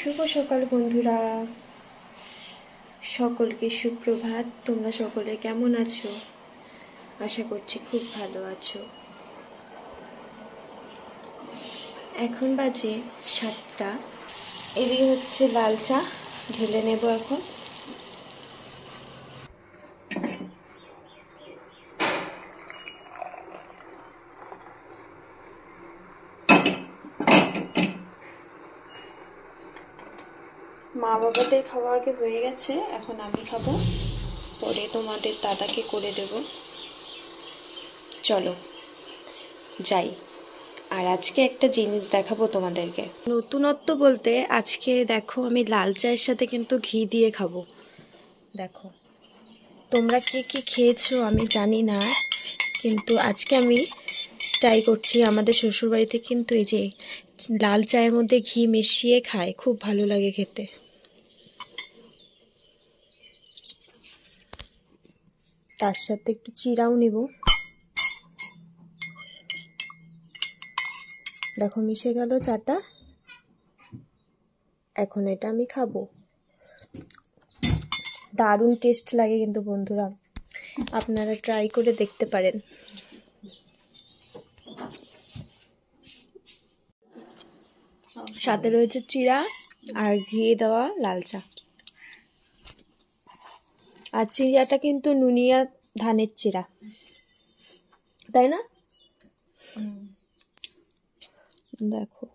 শুভ সকাল বন্ধুরা, সকলকে সুপ্রভাত। তোমরা সকলে কেমন আছো? আশা করছি খুব ভালো আছো। এখন বাজে 7টা। এদিকে হচ্ছে লাল চা ঢেলে নেব এখন। মা বাবাদের খাওয়া আগে হয়ে গেছে, এখন আমি খাবো, পরে তোমাদের দাদাকে করে দেব। চলো যাই। আর আজকে একটা জিনিস দেখাবো তোমাদেরকে। নতুনত্ব বলতে আজকে দেখো, আমি লাল চায়ের সাথে কিন্তু ঘি দিয়ে খাবো। দেখো, তোমরা কে কে খেয়েছো আমি জানি না, কিন্তু আজকে আমি ট্রাই করছি। আমাদের শ্বশুরবাড়িতে কিন্তু এই যে লাল চায়ের মধ্যে ঘি মিশিয়ে খায়, খুব ভালো লাগে খেতে। তার সাথে একটু চিড়াও নিব। দেখো মিশে গেল চাটা। এখন এটা আমি খাবো। দারুণ টেস্ট লাগে কিন্তু বন্ধুরা, আপনারা ট্রাই করে দেখতে পারেন। সাথে রয়েছে চিড়া আর ঘি দেওয়া লাল চা। আর চিড়াটা কিন্তু নুনিয়া ধানের চিড়া, তাই না? দেখো